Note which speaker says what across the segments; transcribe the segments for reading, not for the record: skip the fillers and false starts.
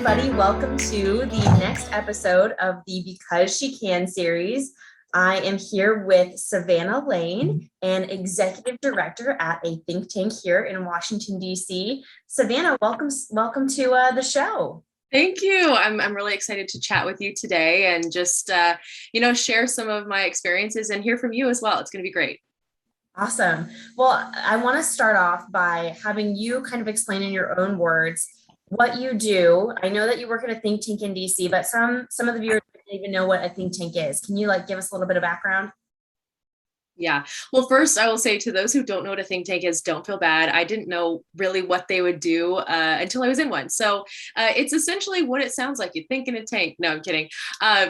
Speaker 1: everybody. Welcome to the next episode of the Because She Can series. I am here with Savannah Lane, an executive director at a think tank here in Washington, D.C. Savannah, welcome to the show.
Speaker 2: Thank you. I'm really excited to chat with you today and just share some of my experiences and hear from you as well. It's going to be great.
Speaker 1: Awesome. Well, I want to start off by having you kind of explain in your own words what you do. I know that you work at a think tank in DC, but some of the viewers don't even know what a think tank is. Can you give us a little bit of background?
Speaker 2: Yeah. Well, first, I will say to those who don't know what a think tank is, don't feel bad. I didn't know really what they would do until I was in one. So it's essentially what it sounds like. You think in a tank. No, I'm kidding.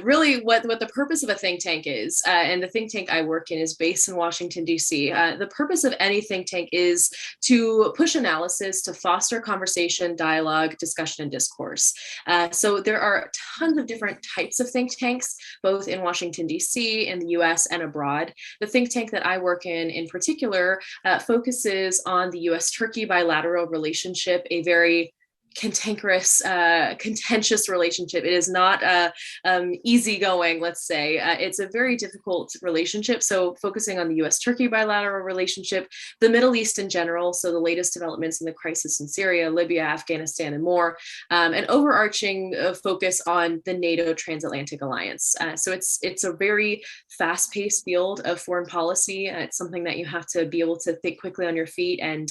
Speaker 2: Really, what the purpose of a think tank is, and the think tank I work in is based in Washington, D.C. The purpose of any think tank is to push analysis, to foster conversation, dialogue, discussion, and discourse. So there are tons of different types of think tanks, both in Washington, D.C., in the U.S., and abroad. The think tank that I work in particular, focuses on the U.S.-Turkey bilateral relationship, a very cantankerous, contentious relationship. It is not easygoing, let's say. It's a very difficult relationship. So focusing on the US-Turkey bilateral relationship, the Middle East in general, so the latest developments in the crisis in Syria, Libya, Afghanistan, and more, an overarching focus on the NATO transatlantic alliance. So it's a very fast-paced field of foreign policy. It's something that you have to be able to think quickly on your feet and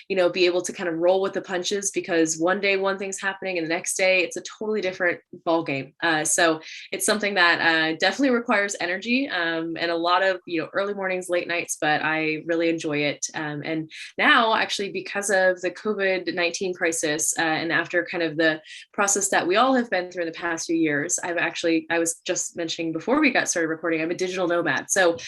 Speaker 2: be able to kind of roll with the punches, because one day one thing's happening and the next day it's a totally different ball game. So it's something that definitely requires energy and a lot of early mornings, late nights, but I really enjoy it. And now, actually, because of the COVID-19 crisis and after kind of the process that we all have been through in the past few years, I was just mentioning before we got started recording, I'm a digital nomad. So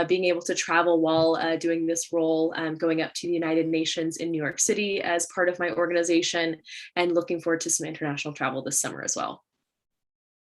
Speaker 2: being able to travel while doing this role, going up to the United Nations in New York City as part of my organization, and looking forward to some international travel this summer as well.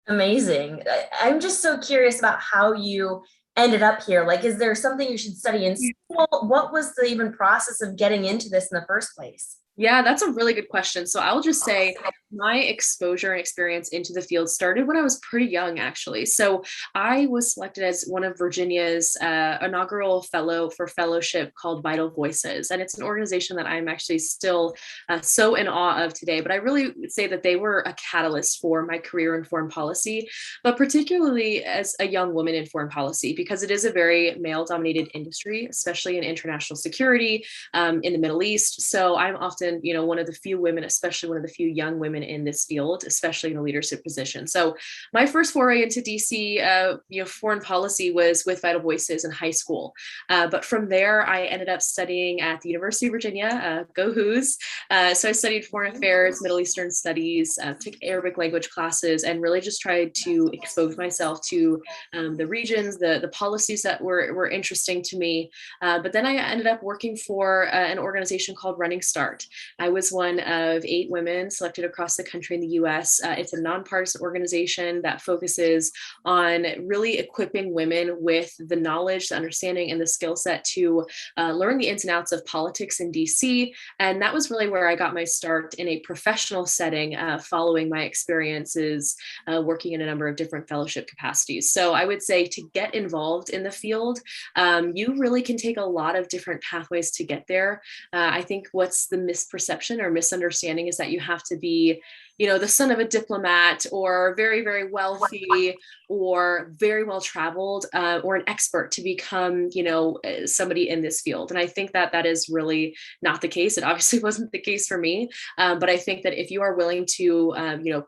Speaker 1: Amazing. I'm just so curious about how you ended up here. Is there something you should study in school? What was the even process of getting into this in the first place?
Speaker 2: Yeah, that's a really good question. So I'll just say my exposure and experience into the field started when I was pretty young, actually. So I was selected as one of Virginia's inaugural fellow for fellowship called Vital Voices. And it's an organization that I'm actually still so in awe of today. But I really would say that they were a catalyst for my career in foreign policy, but particularly as a young woman in foreign policy, because it is a very male-dominated industry, especially in international security in the Middle East. So I'm often one of the few women, especially one of the few young women in this field, especially in a leadership position. So my first foray into DC, foreign policy was with Vital Voices in high school. But from there, I ended up studying at the University of Virginia, go Who's. So I studied foreign affairs, Middle Eastern studies, took Arabic language classes, and really just tried to expose myself to the regions, the policies that were interesting to me. But then I ended up working for an organization called Running Start. I was one of 8 women selected across the country in the US. It's a nonpartisan organization that focuses on really equipping women with the knowledge, the understanding, and the skill set to learn the ins and outs of politics in DC. And that was really where I got my start in a professional setting following my experiences working in a number of different fellowship capacities. So I would say to get involved in the field, you really can take a lot of different pathways to get there. I think what's the misperception or misunderstanding is that you have to be the son of a diplomat or very, very wealthy or very well traveled or an expert to become, somebody in this field. And I think that that is really not the case. It obviously wasn't the case for me. But I think that if you are willing to,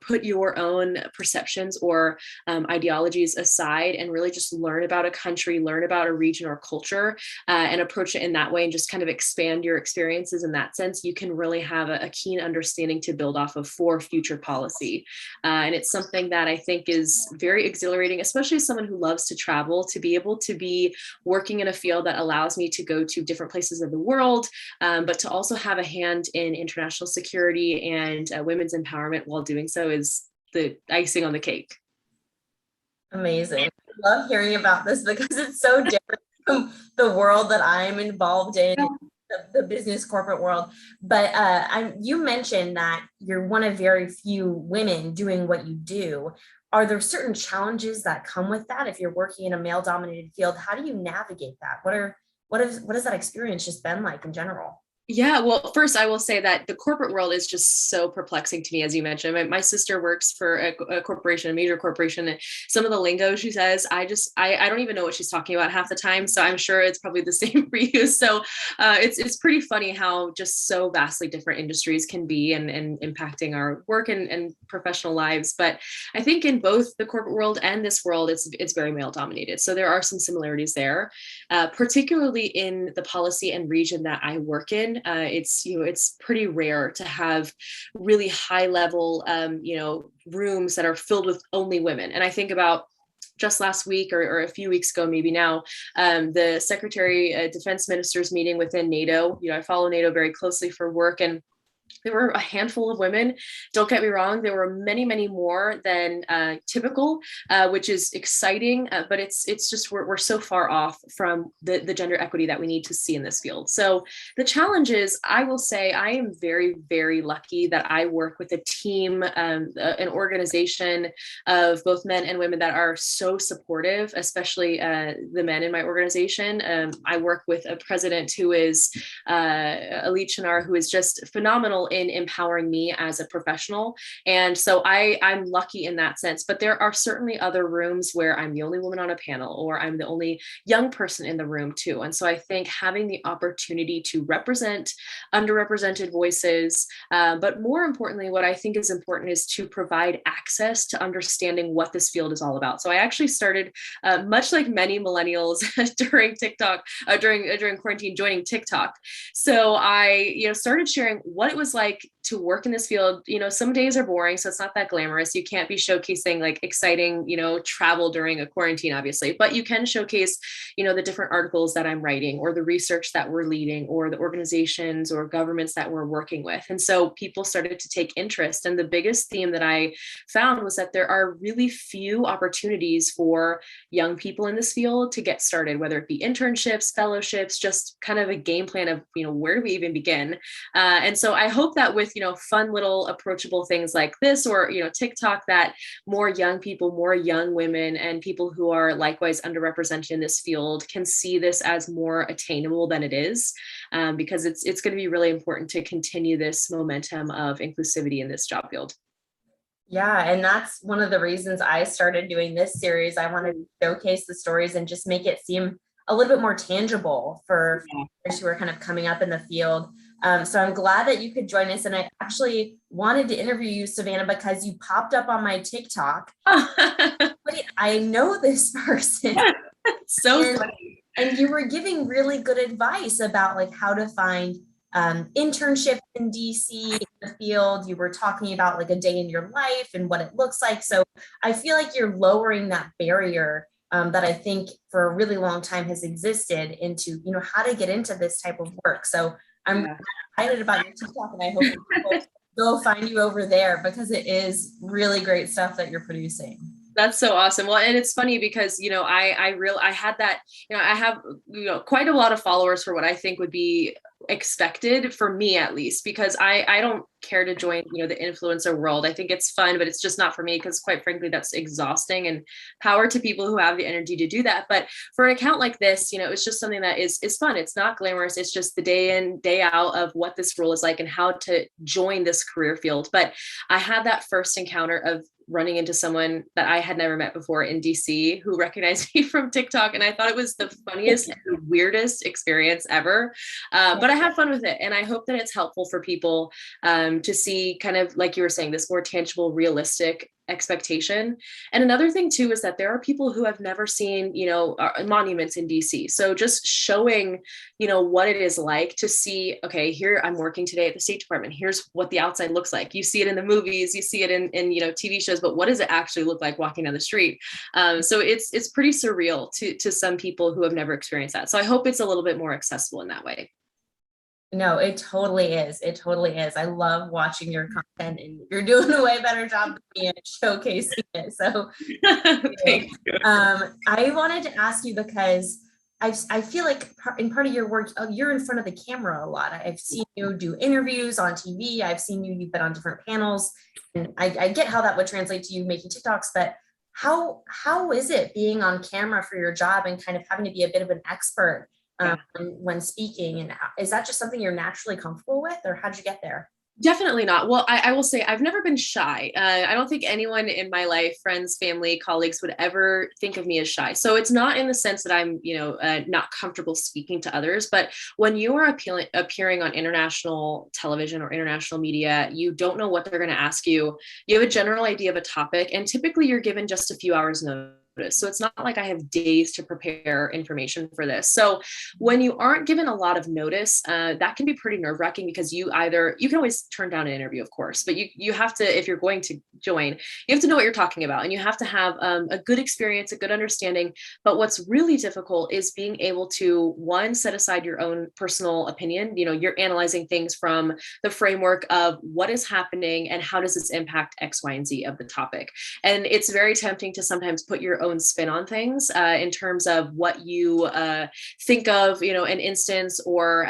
Speaker 2: put your own perceptions or ideologies aside and really just learn about a country, learn about a region or culture and approach it in that way and just kind of expand your experiences in that sense, you can really have a keen understanding to build off of for future policy. And it's something that I think is very exhilarating, especially as someone who loves to travel, to be able to be working in a field that allows me to go to different places of the world, but to also have a hand in international security and women's empowerment while doing so is the icing on the cake.
Speaker 1: Amazing. I love hearing about this because it's so different from the world that I'm involved in, the business corporate world. But you mentioned that you're one of very few women doing what you do. Are there certain challenges that come with that? If you're working in a male dominated field, how do you navigate that? What has that experience just been like in general?
Speaker 2: Yeah, well, first I will say that the corporate world is just so perplexing to me, as you mentioned. My sister works for a corporation, a major corporation, and some of the lingo she says, I don't even know what she's talking about half the time. So I'm sure it's probably the same for you. So it's pretty funny how just so vastly different industries can be and impacting our work and professional lives. But I think in both the corporate world and this world, it's very male dominated. So there are some similarities there, particularly in the policy and region that I work in. It's pretty rare to have really high level rooms that are filled with only women. And I think about just last week or a few weeks ago, maybe now, the Secretary Defense Ministers meeting within NATO. I follow NATO very closely for work, and there were a handful of women. Don't get me wrong, there were many, many more than typical, which is exciting. But it's just we're so far off from the gender equity that we need to see in this field. So the challenge is, I will say, I am very, very lucky that I work with a team, an organization of both men and women that are so supportive, especially the men in my organization. I work with a president who is Elite Chinar, who is just phenomenal in empowering me as a professional. And so I'm lucky in that sense. But there are certainly other rooms where I'm the only woman on a panel, or I'm the only young person in the room too. And so I think having the opportunity to represent underrepresented voices, but more importantly, what I think is important is to provide access to understanding what this field is all about. So I actually started, much like many millennials during TikTok, during quarantine, joining TikTok. So I, started sharing what it was like to work in this field. Some days are boring, so it's not that glamorous. You can't be showcasing like exciting, travel during a quarantine, obviously, but you can showcase, the different articles that I'm writing, or the research that we're leading, or the organizations or governments that we're working with. And so people started to take interest. And the biggest theme that I found was that there are really few opportunities for young people in this field to get started, whether it be internships, fellowships, just kind of a game plan of, where do we even begin? And so I hope that with, fun little approachable things like this, or, TikTok, that more young people, more young women, and people who are likewise underrepresented in this field can see this as more attainable than it is, because it's going to be really important to continue this momentum of inclusivity in this job field.
Speaker 1: Yeah, and that's one of the reasons I started doing this series. I wanted to showcase the stories and just make it seem a little bit more tangible for folks who are kind of coming up in the field. So I'm glad that you could join us. And I actually wanted to interview you, Savannah, because you popped up on my TikTok. Wait, I know this person.
Speaker 2: So funny.
Speaker 1: And you were giving really good advice about like how to find internship in DC, in the field. You were talking about like a day in your life and what it looks like. So I feel like you're lowering that barrier that I think for a really long time has existed into, how to get into this type of work. So I'm excited about your TikTok, and I hope people go find you over there, because it is really great stuff that you're producing.
Speaker 2: That's so awesome. Well, and it's funny because, I had that, I have, quite a lot of followers for what I think would be expected, for me at least, because I don't care to join, the influencer world. I think it's fun, but it's just not for me, because quite frankly, that's exhausting, and power to people who have the energy to do that. But for an account like this, it's just something that is fun. It's not glamorous. It's just the day in, day out of what this role is like and how to join this career field. But I had that first encounter of running into someone that I had never met before in DC, who recognized me from TikTok. And I thought it was the funniest and weirdest experience ever. But I had fun with it. And I hope that it's helpful for people to see, kind of like you were saying, this more tangible, realistic expectation. And another thing too is that there are people who have never seen, monuments in DC. So just showing, what it is like to see, okay, here I'm working today at the State Department. Here's what the outside looks like. You see it in the movies, you see it in TV shows, but what does it actually look like walking down the street? So it's pretty surreal to some people who have never experienced that. So I hope it's a little bit more accessible in that way.
Speaker 1: No, it totally is. It totally is. I love watching your content, and you're doing a way better job than me at showcasing it. So
Speaker 2: thank you.
Speaker 1: I wanted to ask you, because I feel like in part of your work, you're in front of the camera a lot. I've seen you do interviews on TV. I've seen you've been on different panels, and I get how that would translate to you making TikToks, but how is it being on camera for your job and kind of having to be a bit of an expert
Speaker 2: Yeah.
Speaker 1: when speaking? And is that just something you're naturally comfortable with, or how'd you get there?
Speaker 2: Definitely not. Well, I will say I've never been shy. I don't think anyone in my life, friends, family, colleagues, would ever think of me as shy. So it's not in the sense that I'm, not comfortable speaking to others. But when you are appearing on international television or international media, you don't know what they're going to ask you. You have a general idea of a topic, and typically you're given just a few hours notice. So it's not like I have days to prepare information for this. So when you aren't given a lot of notice, that can be pretty nerve wracking, because you can always turn down an interview, of course, but you have to, if you're going to join, you have to know what you're talking about, and you have to have a good experience, a good understanding. But what's really difficult is being able to, one, set aside your own personal opinion. You're analyzing things from the framework of what is happening and how does this impact X, Y, and Z of the topic. And it's very tempting to sometimes put your own spin on things in terms of what you think of, an instance, or,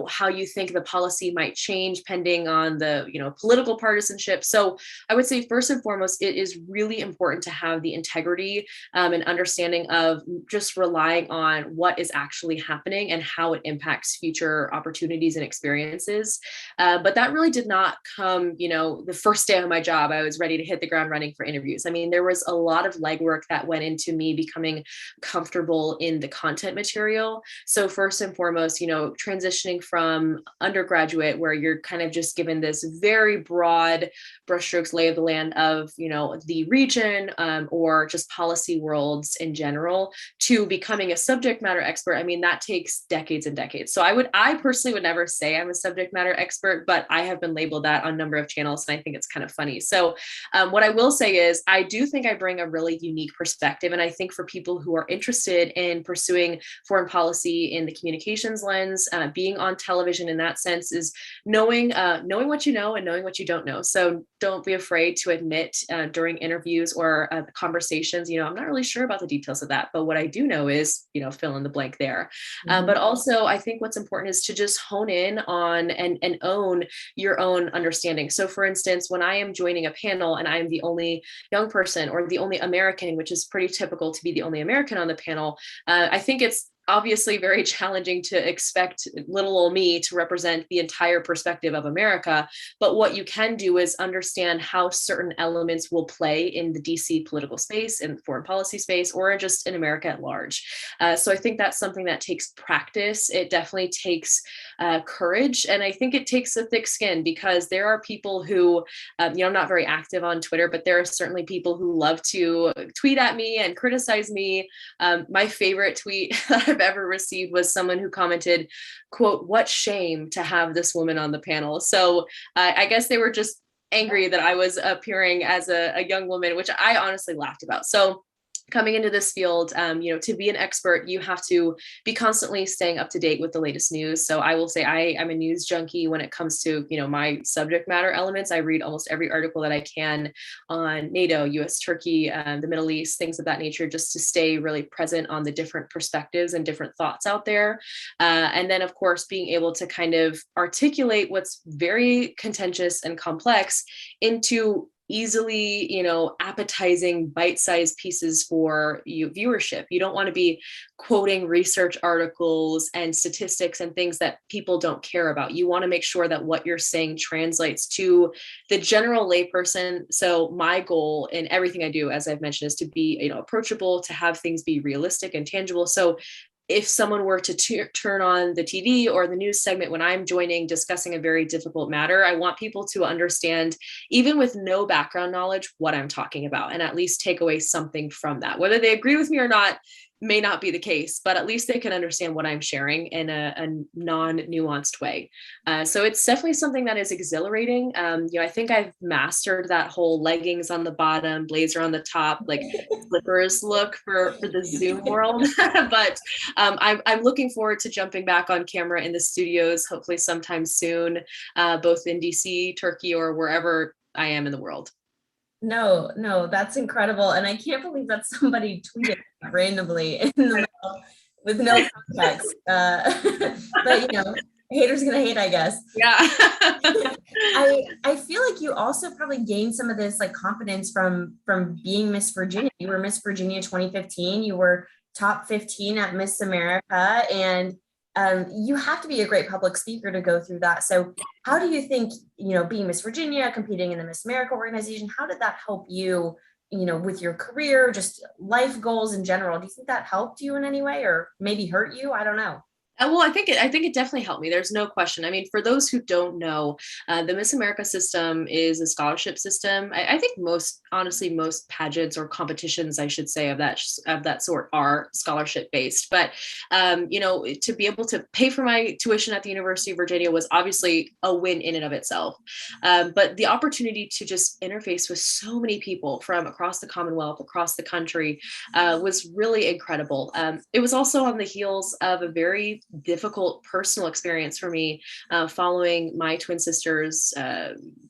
Speaker 2: how you think the policy might change pending on the, political partisanship. So I would say, first and foremost, it is really important to have the integrity and understanding of just relying on what is actually happening and how it impacts future opportunities and experiences. But that really did not come, the first day of my job. I was ready to hit the ground running for interviews. I mean, there was a lot of legwork that went into me becoming comfortable in the content material. So first and foremost, transitioning from undergraduate, where you're kind of just given this very broad brushstrokes lay of the land of, the region, or just policy worlds in general, to becoming a subject matter expert. I mean, that takes decades and decades. So I personally would never say I'm a subject matter expert, but I have been labeled that on a number of channels, and I think it's kind of funny. So what I will say is, I do think I bring a really unique perspective. And I think for people who are interested in pursuing foreign policy in the communications lens, being on television in that sense, is knowing what you know and knowing what you don't know. So don't be afraid to admit during interviews or conversations, I'm not really sure about the details of that, but what I do know is, fill in the blank there. But also, I think what's important is to just hone in on and own your own understanding. So for instance, when I am joining a panel and I'm the only young person or the only American, which is pretty typical to be the only American on the panel, I think it's obviously very challenging to expect little old me to represent the entire perspective of America. But what you can do is understand how certain elements will play in the DC political space, in foreign policy space, or just in America at large. So I think that's something that takes practice. It definitely takes courage. And I think it takes a thick skin, because there are people who, I'm not very active on Twitter, but there are certainly people who love to tweet at me and criticize me. My favorite tweet that I've ever received was someone who commented, quote, "What shame to have this woman on the panel." So I guess they were just angry that I was appearing as a young woman, which I honestly laughed about. So coming into this field, to be an expert, you have to be constantly staying up to date with the latest news. So I will say I'm a news junkie when it comes to, my subject matter elements. I read almost every article that I can on NATO, US, Turkey, the Middle East, things of that nature, just to stay really present on the different perspectives and different thoughts out there. And then, of course, being able to kind of articulate what's very contentious and complex into easily, appetizing bite-sized pieces for viewership. You don't want to be quoting research articles and statistics and things that people don't care about. You want to make sure that what you're saying translates to the general layperson. So my goal in everything I do, as I've mentioned, is to be, approachable, to have things be realistic and tangible. So if someone were to turn on the TV or the news segment when I'm joining discussing a very difficult matter, I want people to understand, even with no background knowledge, what I'm talking about, and at least take away something from that. Whether they agree with me or not may not be the case, but at least they can understand what I'm sharing in a non-nuanced way. So it's definitely something that is exhilarating. I think I've mastered that whole leggings on the bottom, blazer on the top, like slippers look for the Zoom world. But I'm looking forward to jumping back on camera in the studios, hopefully sometime soon, both in DC, Turkey, or wherever I am in the world.
Speaker 1: No, that's incredible. And I can't believe that somebody tweeted randomly in the middle. with no context. But haters gonna hate, I guess.
Speaker 2: Yeah.
Speaker 1: I feel like you also probably gained some of this like confidence from being Miss Virginia. You were Miss Virginia 2015. You were top 15 at Miss America, and you have to be a great public speaker to go through that. So, how do you think being Miss Virginia, competing in the Miss America organization, how did that help you? With your career, just life goals in general. Do you think that helped you in any way, or maybe hurt you? I don't know.
Speaker 2: Well, I think it definitely helped me. There's no question. I mean, for those who don't know, the Miss America system is a scholarship system. I think honestly, most pageants or competitions, I should say, of that sort are scholarship based. But to be able to pay for my tuition at the University of Virginia was obviously a win in and of itself. But the opportunity to just interface with so many people from across the Commonwealth, across the country, was really incredible. It was also on the heels of a very difficult personal experience for me following my twin sister's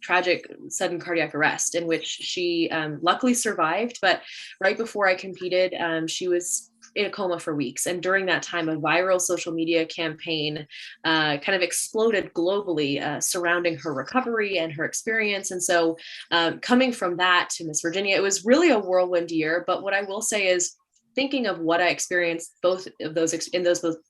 Speaker 2: tragic sudden cardiac arrest, in which she luckily survived. But right before I competed, she was in a coma for weeks. And during that time, a viral social media campaign kind of exploded globally surrounding her recovery and her experience. And so coming from that to Miss Virginia, it was really a whirlwind year. But what I will say is, thinking of what I experienced both of those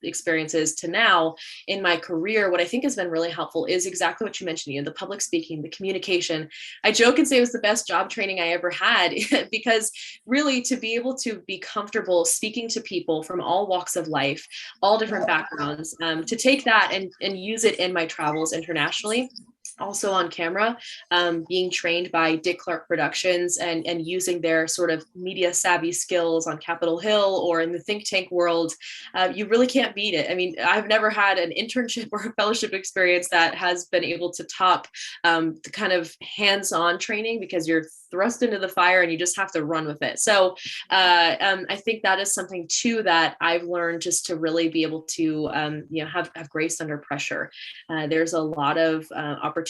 Speaker 2: experiences to now in my career, what I think has been really helpful is exactly what you mentioned, the public speaking, the communication. I joke and say it was the best job training I ever had because really to be able to be comfortable speaking to people from all walks of life, all different backgrounds, to take that and use it in my travels internationally, also on camera, being trained by Dick Clark Productions and using their sort of media savvy skills on Capitol Hill or in the think tank world, you really can't beat it. I mean, I've never had an internship or a fellowship experience that has been able to top the kind of hands-on training, because you're thrust into the fire and you just have to run with it. So I think that is something too that I've learned, just to really be able to have grace under pressure. There's a lot of opportunities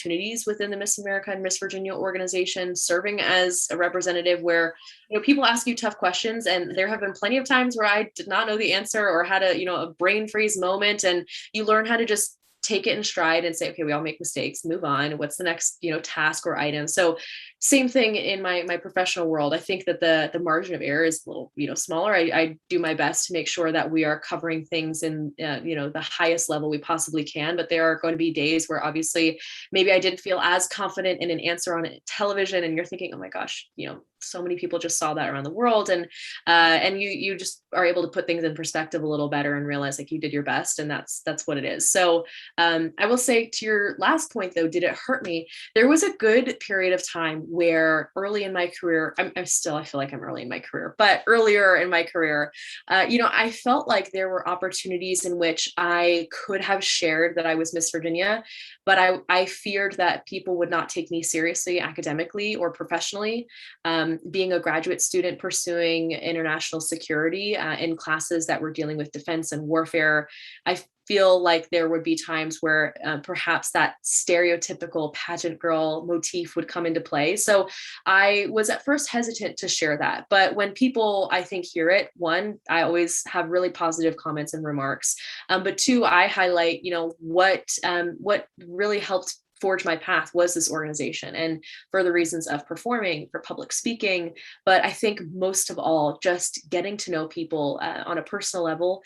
Speaker 2: within the Miss America and Miss Virginia organization, serving as a representative where people ask you tough questions, and there have been plenty of times where I did not know the answer or had a brain freeze moment, and you learn how to just take it in stride and say, okay, we all make mistakes, move on. What's the next, task or item? So same thing in my professional world. I think that the margin of error is a little, smaller. I do my best to make sure that we are covering things in, the highest level we possibly can. But there are going to be days where obviously maybe I didn't feel as confident in an answer on television, and you're thinking, oh my gosh, so many people just saw that around the world, and you just are able to put things in perspective a little better and realize like you did your best, and that's what it is. So I will say, to your last point though, did it hurt me? There was a good period of time where early in my career, I feel like I'm early in my career, but earlier in my career, I felt like there were opportunities in which I could have shared that I was Miss Virginia, but I feared that people would not take me seriously academically or professionally. Being a graduate student pursuing international security in classes that were dealing with defense and warfare, I feel like there would be times where perhaps that stereotypical pageant girl motif would come into play. So I was at first hesitant to share that. But when people, I think, hear it, one, I always have really positive comments and remarks. But two, I highlight, what really helped forge my path was this organization, and for the reasons of performing, for public speaking, but I think most of all, just getting to know people on a personal level,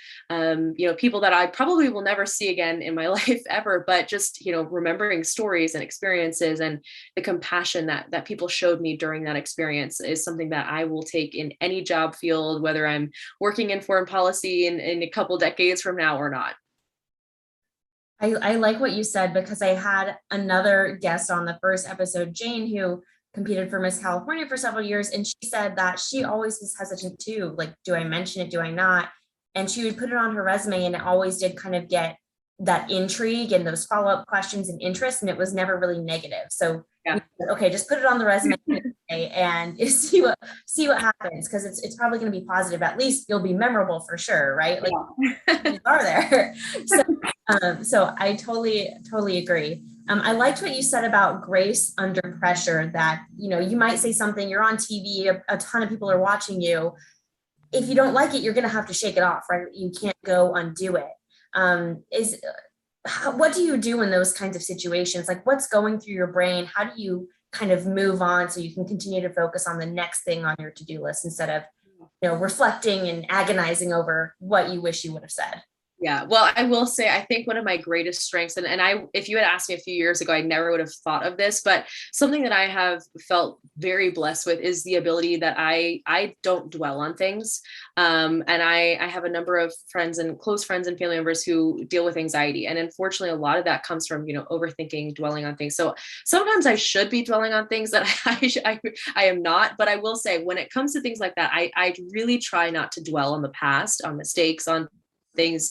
Speaker 2: people that I probably will never see again in my life ever, but just, remembering stories and experiences, and the compassion that people showed me during that experience is something that I will take in any job field, whether I'm working in foreign policy in a couple decades from now or not.
Speaker 1: I like what you said, because I had another guest on the first episode, Jane, who competed for Miss California for several years. And she said that she always was hesitant too. Like, do I mention it? Do I not? And she would put it on her resume, and it always did kind of get that intrigue and those follow-up questions and interest. And it was never really negative. So
Speaker 2: Yeah.
Speaker 1: Okay, just put it on the resume and see what happens, because it's probably going to be positive. At least you'll be memorable for sure, right? Like, you are there. So I totally agree. I liked what you said about grace under pressure, that you might say something, you're on TV, a ton of people are watching you, if you don't like it, you're going to have to shake it off, right? You can't go undo it. What do you do in those kinds of situations? Like, what's going through your brain? How do you kind of move on so you can continue to focus on the next thing on your to-do list instead of, reflecting and agonizing over what you wish you would have said?
Speaker 2: Yeah, well, I will say, I think one of my greatest strengths, and if you had asked me a few years ago, I never would have thought of this, but something that I have felt very blessed with is the ability that I don't dwell on things. And I have a number of friends and close friends and family members who deal with anxiety. And unfortunately, a lot of that comes from, overthinking, dwelling on things. So sometimes I should be dwelling on things that I am not, but I will say when it comes to things like that, I really try not to dwell on the past, on mistakes, on things,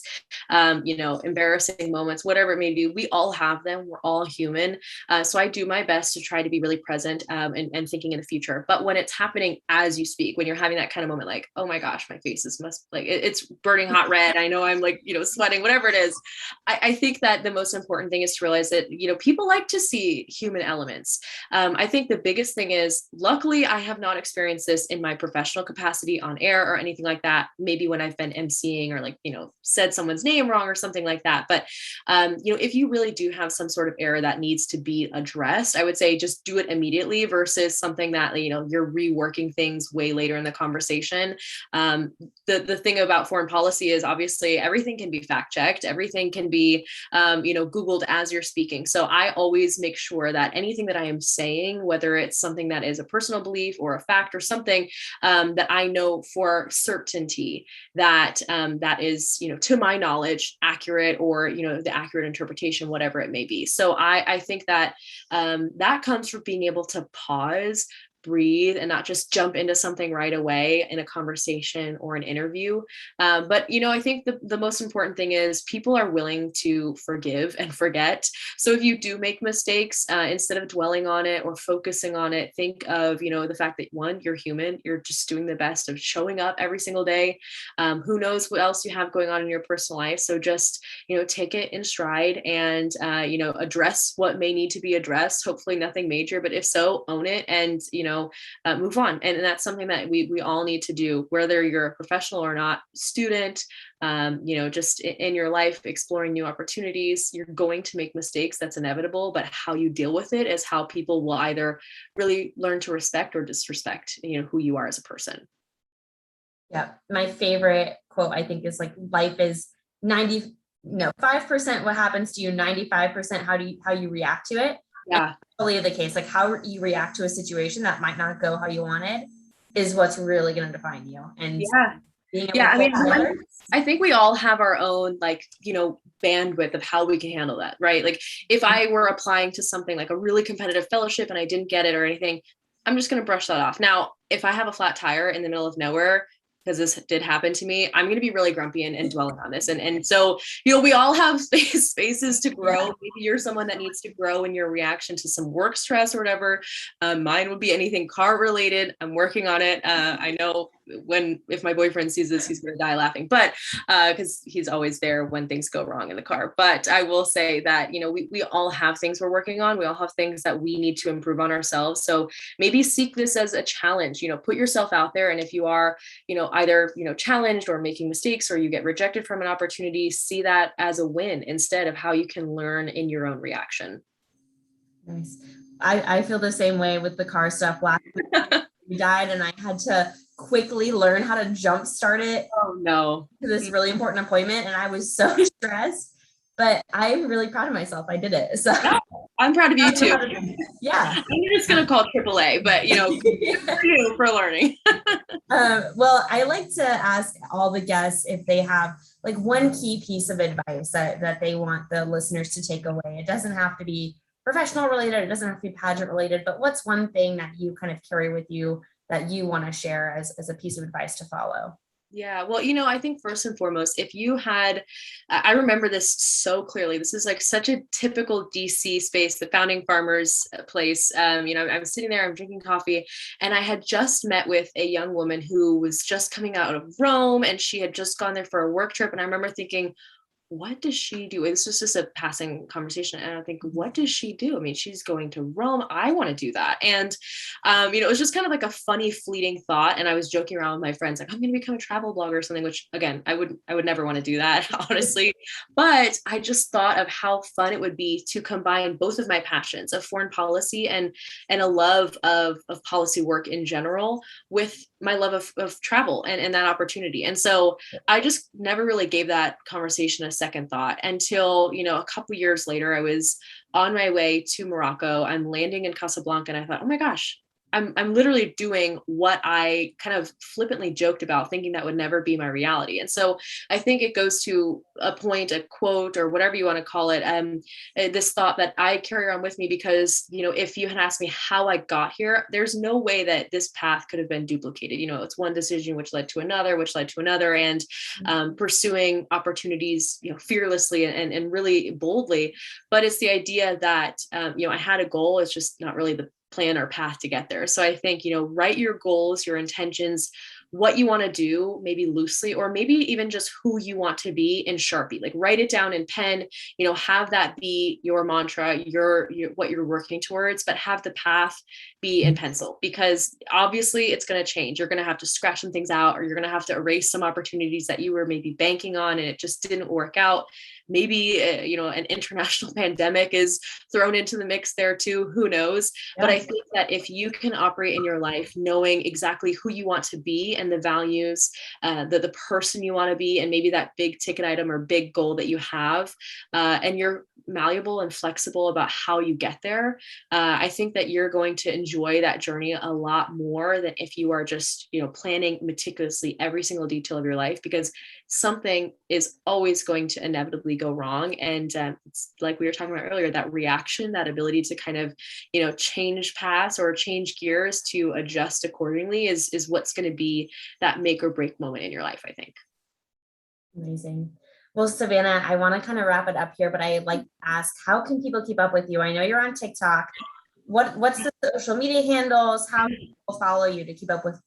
Speaker 2: embarrassing moments, whatever it may be. We all have them. We're all human. So I do my best to try to be really present, and thinking in the future. But when it's happening as you speak, when you're having that kind of moment, like, oh my gosh, my face is it's burning hot red. I know I'm sweating, whatever it is. I think that the most important thing is to realize that, people like to see human elements. I think the biggest thing is, luckily, I have not experienced this in my professional capacity on air or anything like that. Maybe when I've been emceeing or said someone's name wrong or something like that. But, if you really do have some sort of error that needs to be addressed, I would say just do it immediately versus something that, you're reworking things way later in the conversation. The thing about foreign policy is obviously everything can be fact checked. Everything can be, Googled as you're speaking. So I always make sure that anything that I am saying, whether it's something that is a personal belief or a fact or something, that I know for certainty that that is, to my knowledge, accurate, or the accurate interpretation, whatever it may be. So I think that that comes from being able to pause, breathe, and not just jump into something right away in a conversation or an interview. But I think the most important thing is people are willing to forgive and forget. So if you do make mistakes, instead of dwelling on it or focusing on it, think of the fact that, one, you're human. You're just doing the best of showing up every single day. Who knows what else you have going on in your personal life? So just take it in stride and address what may need to be addressed. Hopefully nothing major, but if so, own it and move on. And that's something that we all need to do, whether you're a professional or not, student, just in your life, exploring new opportunities. You're going to make mistakes. That's inevitable, but how you deal with it is how people will either really learn to respect or disrespect, who you are as a person.
Speaker 1: Yeah. My favorite quote, I think, is like, life is 5% what happens to you, 95% how you react to it.
Speaker 2: Yeah.
Speaker 1: Totally the case. Like, how you react to a situation that might not go how you wanted is what's really going to define you. And being able to
Speaker 2: I think we all have our own bandwidth of how we can handle that, right? Like, if I were applying to something like a really competitive fellowship and I didn't get it or anything, I'm just going to brush that off. Now, if I have a flat tire in the middle of nowhere, because this did happen to me, I'm going to be really grumpy and dwelling on this. And so, we all have spaces to grow. Maybe you're someone that needs to grow in your reaction to some work stress or whatever. Mine would be anything car related. I'm working on it. I know if my boyfriend sees this, he's going to die laughing, but because he's always there when things go wrong in the car. But I will say that, we all have things we're working on. We all have things that we need to improve on ourselves. So maybe seek this as a challenge, put yourself out there. And if you are, either, challenged or making mistakes, or you get rejected from an opportunity, see that as a win instead of how you can learn in your own reaction.
Speaker 1: Nice. I feel the same way with the car stuff. Last week we died and I had to quickly learn how to jump start it.
Speaker 2: Oh no.
Speaker 1: To this really important appointment. And I was so stressed, but I'm really proud of myself. I did it. So
Speaker 2: I'm proud of you too.
Speaker 1: Yeah.
Speaker 2: I'm just going to call AAA, but you for learning.
Speaker 1: Well, I like to ask all the guests if they have like one key piece of advice that they want the listeners to take away. It doesn't have to be professional related. It doesn't have to be pageant related, but what's one thing that you kind of carry with you that you want to share as a piece of advice to follow?
Speaker 2: Yeah, well, I think first and foremost, if you had, I remember this so clearly. This is like such a typical DC space, the Founding Farmers place. I was sitting there, I'm drinking coffee, and I had just met with a young woman who was just coming out of Rome, and she had just gone there for a work trip. And I remember thinking, what does she do? This was just a passing conversation. And I think, what does she do? I mean, she's going to Rome. I want to do that. And, it was just kind of like a funny, fleeting thought. And I was joking around with my friends, like, I'm going to become a travel blogger or something, which again, I would never want to do that, honestly. But I just thought of how fun it would be to combine both of my passions of foreign policy and a love of policy work in general with my love of travel and that opportunity. And so I just never really gave that conversation a second thought until, a couple years later, I was on my way to Morocco. I'm landing in Casablanca and I thought, oh my gosh, I'm literally doing what I kind of flippantly joked about, thinking that would never be my reality. And so I think it goes to a point, a quote, or whatever you want to call it, this thought that I carry around with me because, if you had asked me how I got here, there's no way that this path could have been duplicated. It's one decision which led to another, and pursuing opportunities, fearlessly and really boldly. But it's the idea that, I had a goal. It's just not really the plan or path to get there. So I think, write your goals, your intentions, what you want to do, maybe loosely, or maybe even just who you want to be in Sharpie, like write it down in pen, have that be your mantra, your what you're working towards, but have the path be in pencil, because obviously it's going to change. You're going to have to scratch some things out, or you're going to have to erase some opportunities that you were maybe banking on and it just didn't work out. Maybe, an international pandemic is thrown into the mix there too. Who knows? Yeah. But I think that if you can operate in your life knowing exactly who you want to be and the values, the person you want to be, and maybe that big ticket item or big goal that you have, and you're malleable and flexible about how you get there, I think that you're going to enjoy that journey a lot more than if you are just, planning meticulously every single detail of your life, because something is always going to inevitably go wrong. And it's like we were talking about earlier, that reaction, that ability to kind of, change paths or change gears to adjust accordingly is what's going to be that make or break moment in your life, I think.
Speaker 1: Amazing. Well, Savannah, I want to kind of wrap it up here, but I'd like to ask, how can people keep up with you? I know you're on TikTok. What's the social media handles? How can people follow you to keep up with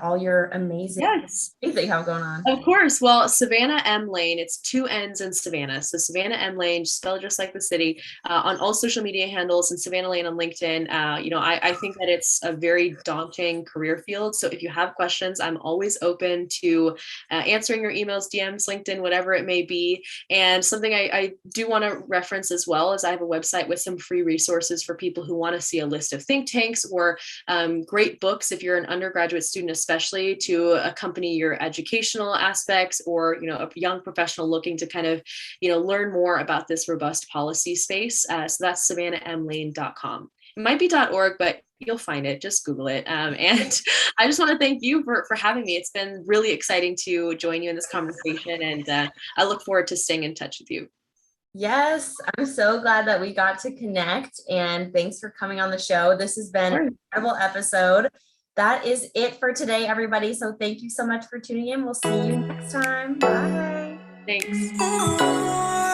Speaker 1: all your amazing things that you have going on?
Speaker 2: Of course. Well, Savannah M. Lane, it's 2 N's in Savannah. So Savannah M. Lane, spelled just like the city, on all social media handles, and Savannah Lane on LinkedIn. I think that it's a very daunting career field. So if you have questions, I'm always open to answering your emails, DMs, LinkedIn, whatever it may be. And something I do want to reference as well is I have a website with some free resources for people who want to see a list of think tanks or great books if you're an undergraduate student, especially to accompany your educational aspects, or a young professional looking to kind of learn more about this robust policy space. So that's savannahmlane.com. It might be .org, but you'll find it. Just Google it. And I just want to thank you for having me. It's been really exciting to join you in this conversation, and I look forward to staying in touch with you.
Speaker 1: Yes, I'm so glad that we got to connect, and thanks for coming on the show. This has been an incredible episode. That is it for today, everybody. So thank you so much for tuning in. We'll see you next time. Bye.
Speaker 2: Thanks.